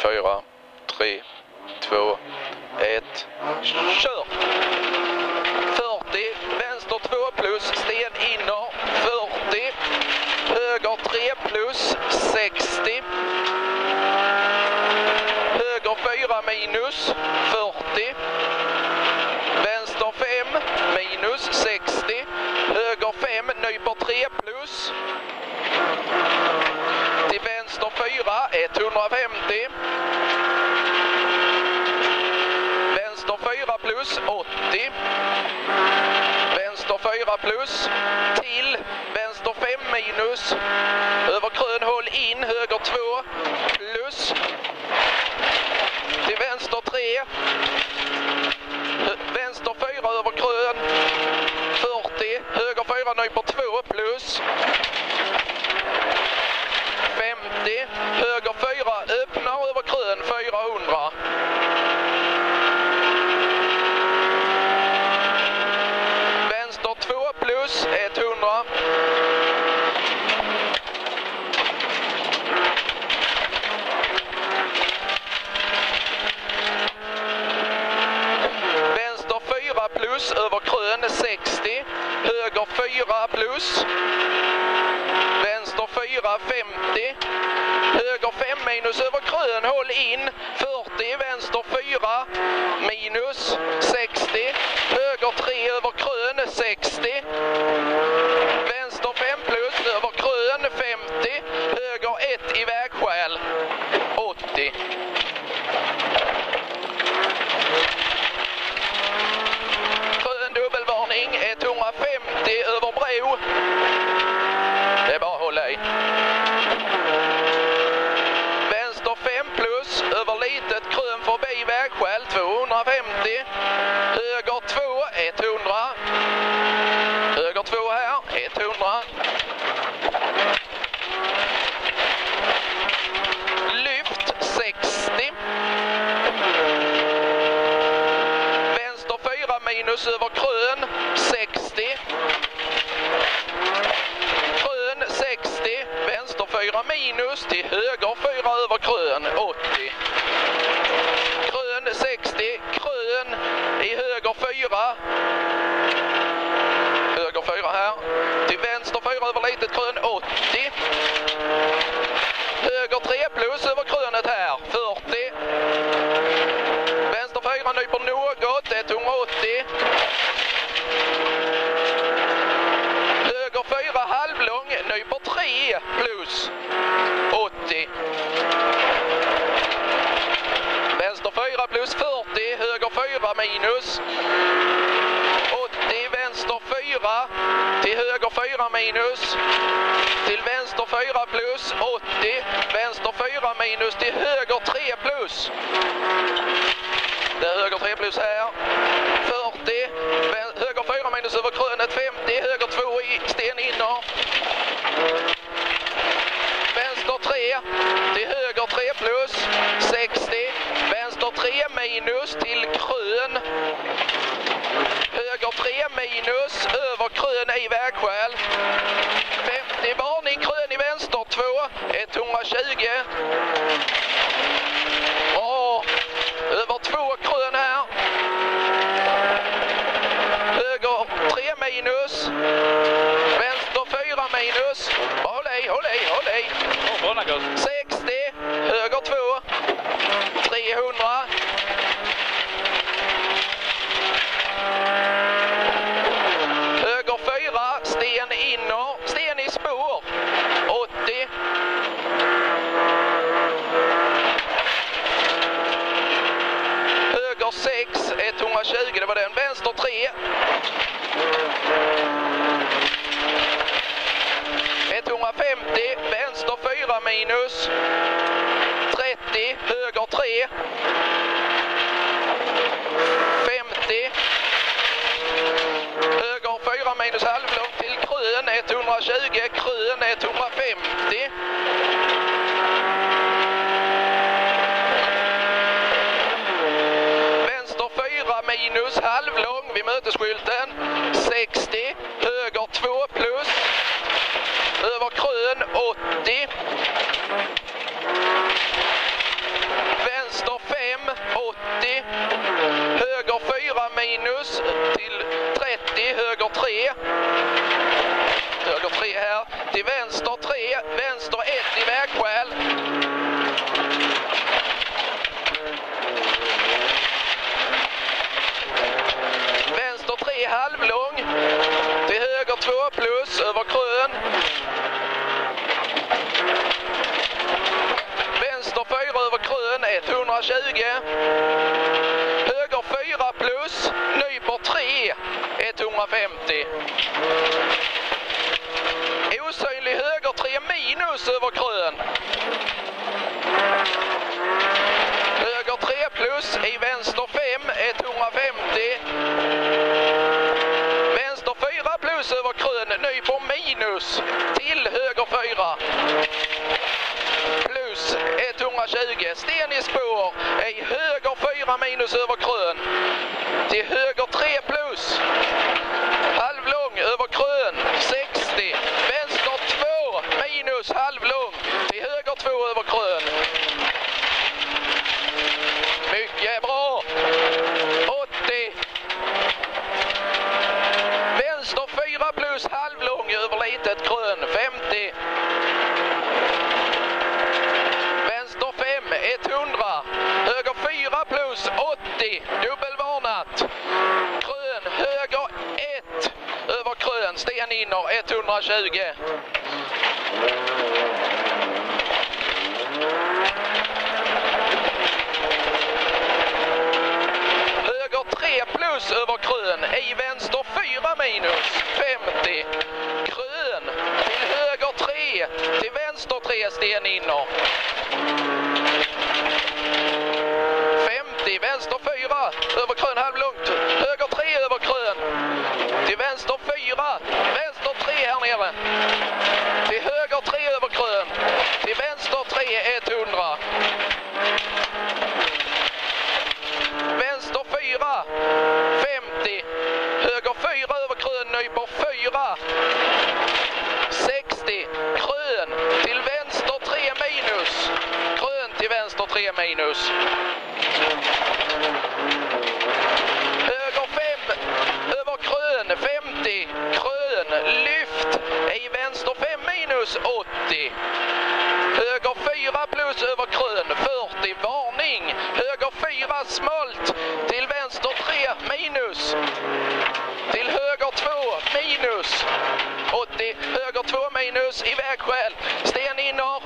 4, 3, 2, 1. Kör! 40, vänster 2 plus, sten inner, 40. Höger 3 plus, 60. Höger 4 minus, 40. Vänster 5 minus, 60. Höger 5, nyper 3 plus. Till vänster 4, 150. Vänster 4 plus, 80. Vänster 4 plus. Till vänster 5 minus. Över krön, håll in. Höger 2 plus. Till vänster 3. Vänster 4 över krön. 40. Höger 4 nyper 2 plus. 50. Höger 4 öppnar över krön. 400. Vänster 2 plus 100. Vänster 4 plus över krön 60. Höger 4 plus. Vänster 4 50. Höger 5 minus över krön, håll in. 40, vänster 4 minus 60. Höger 3 över krön 60. Vänster 5 plus över krön 50. Höger 1 i vägskäl 80. Krön dubbelvarning 150 över bro. Det är bara att hålla i. Vänster 5 plus över litet krön förbi vägskäl 250. Höger 2 100. Höger 2 här 100. Lyft 60. Vänster 4 minus över krön 60. Krön 60. Vänster 4 minus till höger 4 över krön 80. Krön 60. Krön i höger 4. Höger 4 här. Till vänster 4 över litet krön 80. Höger 3 plus över krönet här 40. Vänster 4 nyper något 180. Höger 4 halvlång nyper 3 plus 80. Vänster 4 plus 40. Höger 4 minus 80. Vänster 4 till höger 4 minus. Till vänster 4 plus 80. Vänster 4 minus till höger 3 plus. Det är höger 3 plus här. 40. Höger 4 minus över krönet 50. Höger 2 i sten inner. Vänster 3 till höger 3 plus 60. Vänster 3 minus till krön. Höger 3 minus över krön i vägskäl. 50 varning krön i vänster 2. 120. Och över 2 krön här. Höger 3 minus. Vänster 4 minus. Håll i, håll i, håll i. 60. Höger 2. 300. Höger 4. Sten inner. Sten i spår. 80. Höger 6. 120. Det var den. Vänster 3. 150. Vänster 4 minus. 30. Höger 3. 50. Höger 4 minus halvlång till krön 120. Krön 150. Vänster 4 minus halvlång vid mötesskylten 60. Höger 2 plus. Över krön 80. 120. Höger 4 plus, nyper 3, 150. Osynlig höger 3 minus över krön. Höger 3 plus i vänster 5, 150. Vänster 4 plus över krön, nyper minus till höger 4. Plus 120. Sten i spår i höger 4 minus över krön. Till höger 3 plus. Halvlång över krön 60. Vänster 2 minus halvlång. Till höger 2 över krön. Mycket bra. 80. Vänster 4 plus halvlång över litet krön 50. Vänster 5 100. Höger 4 plus 80. Dubbelvarnat. Krön höger 1 över krön. Sten inner 120. Höger 3 plus över krön. I vänster 4 minus 50. Krön till höger 3. Till vänster 3 sten inner. 50, vänster 4, över krön halvlångt, höger 3 över krön, till vänster 4, vänster 3 här nere, till höger 3 över krön, till vänster 3, 100. Vänster 4, 50, höger 4 över krön, nyper 4, 60, krön, till vänster 3 minus, krön till vänster 3 minus. Höger 5 över krön 50, krön, lyft i vänster 5 minus 80. Höger 4 plus över krön 40, varning. Höger 4 smalt till vänster 3 minus. Till höger 2 minus 80, höger 2 minus i vägskäl. Sten inner